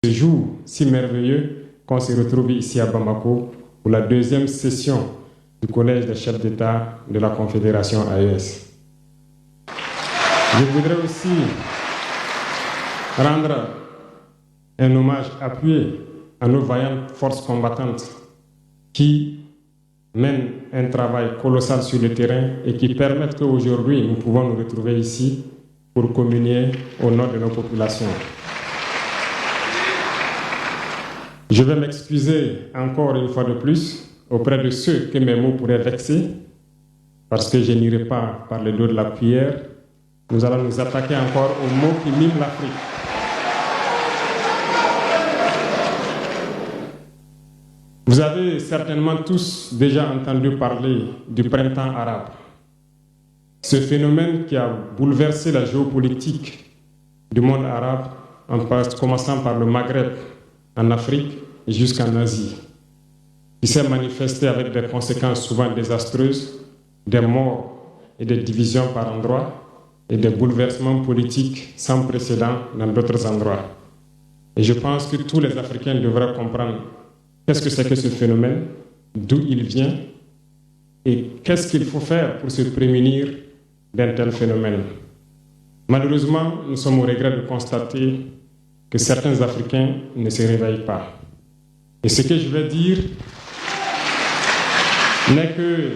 Ce jour si merveilleux qu'on se retrouve ici à Bamako pour la deuxième session du Collège des chefs d'État de la Confédération AES. Je voudrais aussi rendre un hommage appuyé à nos vaillantes forces combattantes qui mènent un travail colossal sur le terrain et qui permettent qu'aujourd'hui nous pouvons nous retrouver ici pour communier au nom de nos populations. Je vais m'excuser encore une fois de plus auprès de ceux que mes mots pourraient vexer, parce que je n'irai pas par le dos de la cuillère. Nous allons nous attaquer encore aux mots qui miment l'Afrique. Vous avez certainement tous déjà entendu parler du printemps arabe. Ce phénomène qui a bouleversé la géopolitique du monde arabe, en commençant par le Maghreb, en Afrique et jusqu'en Asie, qui s'est manifesté avec des conséquences souvent désastreuses, des morts et des divisions par endroits, et des bouleversements politiques sans précédent dans d'autres endroits. Et je pense que tous les Africains devraient comprendre qu'est-ce que c'est que ce phénomène, d'où il vient, et qu'est-ce qu'il faut faire pour se prémunir d'un tel phénomène. Malheureusement, nous sommes au regret de constater que certains Africains ne se réveillent pas. Et ce que je vais dire n'est que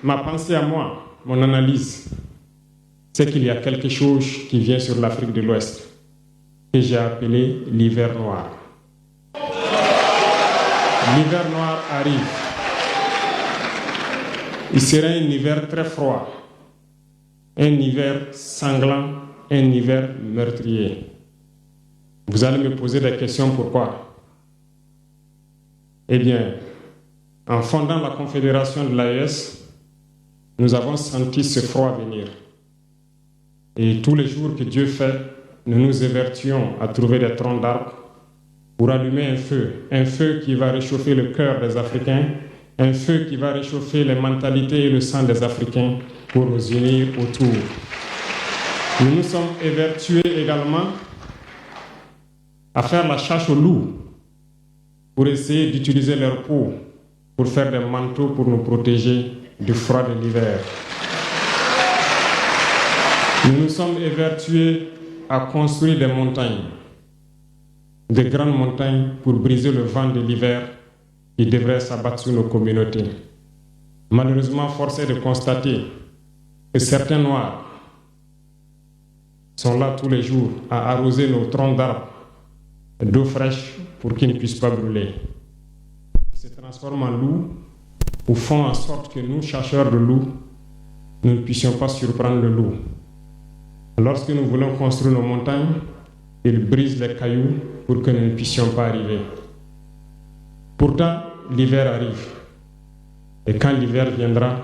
ma pensée à moi, mon analyse, c'est qu'il y a quelque chose qui vient sur l'Afrique de l'Ouest, que j'ai appelé l'hiver noir. L'hiver noir arrive. Il sera un hiver très froid, un hiver sanglant, un hiver meurtrier. Vous allez me poser des questions, pourquoi? Eh bien, en fondant la Confédération de l'AES, nous avons senti ce froid venir. Et tous les jours que Dieu fait, nous nous évertuons à trouver des troncs d'arbres pour allumer un feu qui va réchauffer le cœur des Africains, un feu qui va réchauffer les mentalités et le sang des Africains pour nous unir autour. Nous nous sommes évertués également à faire la chasse aux loups pour essayer d'utiliser leur peau pour faire des manteaux pour nous protéger du froid de l'hiver. Nous nous sommes évertués à construire des montagnes, de grandes montagnes pour briser le vent de l'hiver qui devrait s'abattre sur nos communautés. Malheureusement, force est de constater que certains Noirs sont là tous les jours à arroser nos troncs d'arbres d'eau fraîche pour qu'ils ne puissent pas brûler. Ils se transforment en loups ou font en sorte que nous, chasseurs de loups, nous ne puissions pas surprendre le loup. Lorsque nous voulons construire nos montagnes, ils brisent les cailloux pour que nous ne puissions pas arriver. Pourtant, l'hiver arrive. Et quand l'hiver viendra,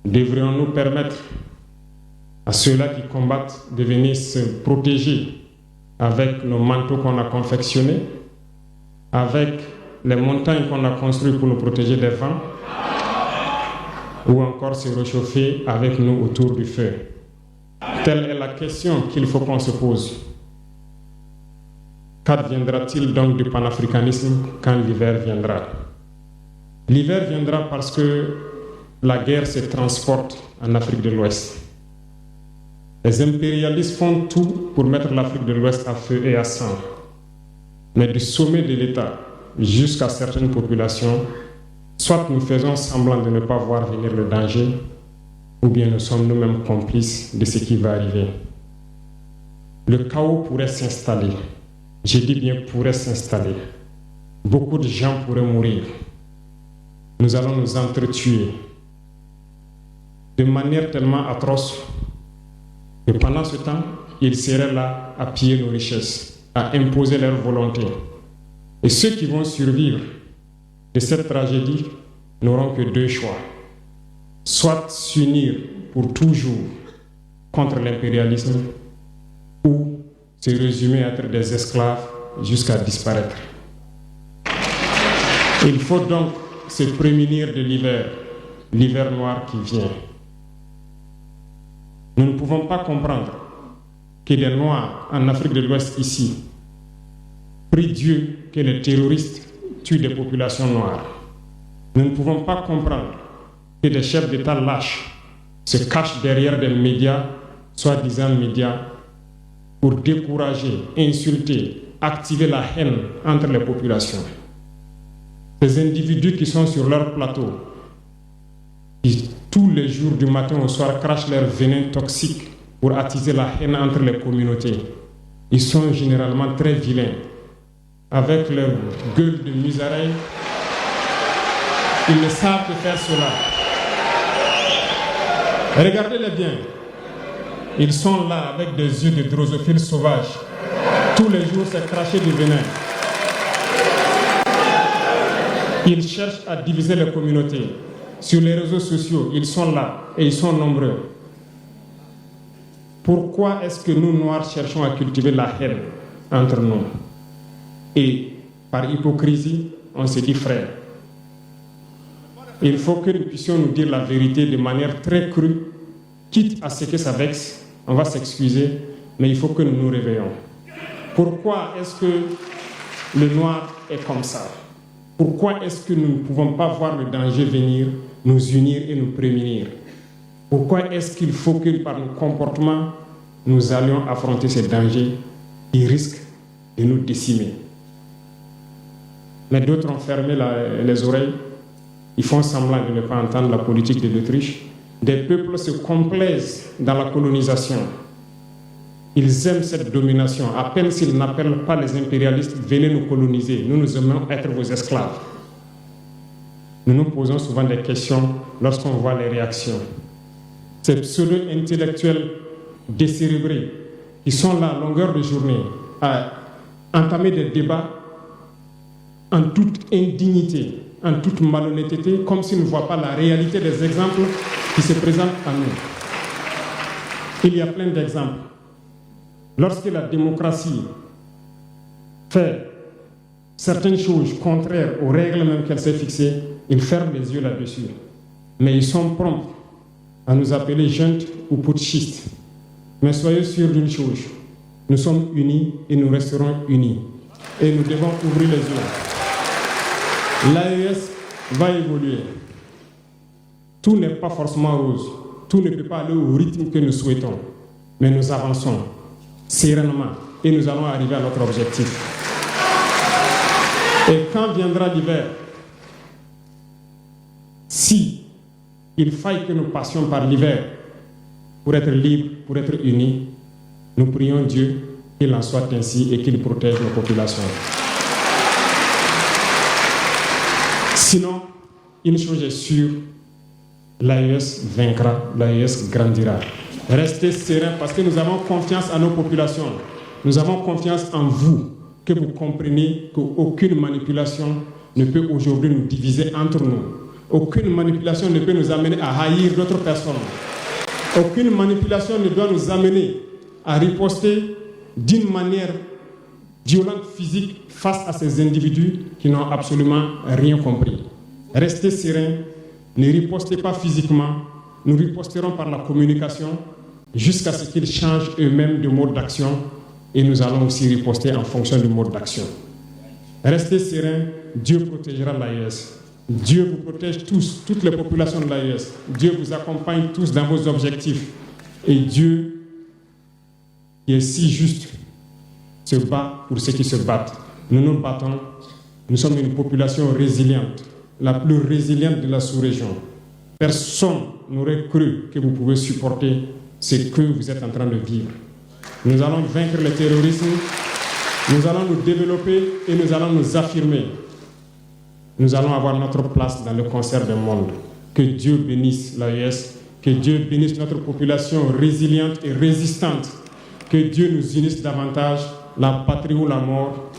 devrions-nous permettre à ceux-là qui combattent de venir se protéger avec nos manteaux qu'on a confectionnés, avec les montagnes qu'on a construites pour nous protéger des vents, ou encore se réchauffer avec nous autour du feu. Telle est la question qu'il faut qu'on se pose. Qu'adviendra-t-il donc du panafricanisme quand l'hiver viendra? L'hiver viendra parce que la guerre se transporte en Afrique de l'Ouest. Les impérialistes font tout pour mettre l'Afrique de l'Ouest à feu et à sang. Mais du sommet de l'État jusqu'à certaines populations, soit nous faisons semblant de ne pas voir venir le danger, ou bien nous sommes nous-mêmes complices de ce qui va arriver. Le chaos pourrait s'installer. Je dis bien pourrait s'installer. Beaucoup de gens pourraient mourir. Nous allons nous entretuer de manière tellement atroce que pendant ce temps, ils seraient là à piller nos richesses, à imposer leur volonté. Et ceux qui vont survivre de cette tragédie n'auront que deux choix. Soit s'unir pour toujours contre l'impérialisme ou se résumer à être des esclaves jusqu'à disparaître. Il faut donc se prémunir de l'hiver noir qui vient. Nous ne pouvons pas comprendre que des Noirs en Afrique de l'Ouest ici prie Dieu que les terroristes tuent des populations noires. Nous ne pouvons pas comprendre que des chefs d'État lâches se cachent derrière des médias, soi-disant médias, pour décourager, insulter, activer la haine entre les populations. Ces individus qui sont sur leur plateau, qui tous les jours du matin au soir crachent leur venin toxique pour attiser la haine entre les communautés, ils sont généralement très vilains. Avec leur gueule de musaraigne, ils ne savent que faire cela. Regardez-les bien. Ils sont là avec des yeux de drosophiles sauvages. Tous les jours, c'est cracher du venin. Ils cherchent à diviser les communautés. Sur les réseaux sociaux, ils sont là et ils sont nombreux. Pourquoi est-ce que nous, Noirs, cherchons à cultiver la haine entre nous? Et par hypocrisie, on se dit frère. Il faut que nous puissions nous dire la vérité de manière très crue, quitte à ce que ça vexe. On va s'excuser, mais il faut que nous nous réveillons. Pourquoi est-ce que le noir est comme ça? Pourquoi est-ce que nous ne pouvons pas voir le danger venir, nous unir et nous prémunir? Pourquoi est-ce qu'il faut que par nos comportements, nous allions affronter ces dangers qui risquent de nous décimer? Mais d'autres ont fermé les oreilles. Ils font semblant de ne pas entendre la politique de l'Autriche. Des peuples se complaisent dans la colonisation. Ils aiment cette domination. À peine s'ils n'appellent pas les impérialistes, venez nous coloniser. Nous aimons être vos esclaves. Nous nous posons souvent des questions lorsqu'on voit les réactions. Ces pseudo-intellectuels décérébrés qui sont là à longueur de journée à entamer des débats en toute indignité, en toute malhonnêteté, comme s'ils ne voient pas la réalité des exemples qui se présentent à nous. Il y a plein d'exemples. Lorsque la démocratie fait certaines choses contraires aux règles même qu'elle s'est fixées, ils ferment les yeux là-dessus. Mais ils sont prompts à nous appeler juntes ou putschistes. Mais soyez sûrs d'une chose, nous sommes unis et nous resterons unis. Et nous devons ouvrir les yeux. L'AES va évoluer. Tout n'est pas forcément rose. Tout ne peut pas aller au rythme que nous souhaitons. Mais nous avançons sereinement et nous allons arriver à notre objectif. Et quand viendra l'hiver, si il faille que nous passions par l'hiver pour être libres, pour être unis, nous prions Dieu qu'il en soit ainsi et qu'il protège nos populations. Sinon, une chose est sûre, l'AES vaincra, l'AES grandira. Restez sereins parce que nous avons confiance en nos populations. Nous avons confiance en vous, que vous compreniez qu'aucune manipulation ne peut aujourd'hui nous diviser entre nous. Aucune manipulation ne peut nous amener à haïr d'autres personnes. Aucune manipulation ne doit nous amener à riposter d'une manière violente physique face à ces individus qui n'ont absolument rien compris. Restez sereins, ne ripostez pas physiquement, nous riposterons par la communication jusqu'à ce qu'ils changent eux-mêmes de mode d'action et nous allons aussi riposter en fonction du mode d'action. Restez sereins, Dieu protégera l'AES. Dieu vous protège tous, toutes les populations de l'AES. Dieu vous accompagne tous dans vos objectifs. Et Dieu, qui est si juste, se bat pour ceux qui se battent. Nous nous battons. Nous sommes une population résiliente, la plus résiliente de la sous-région. Personne n'aurait cru que vous pouvez supporter ce que vous êtes en train de vivre. Nous allons vaincre le terrorisme, nous allons nous développer et nous allons nous affirmer. Nous allons avoir notre place dans le concert du monde. Que Dieu bénisse l'AES, que Dieu bénisse notre population résiliente et résistante. Que Dieu nous unisse davantage, la patrie ou la mort.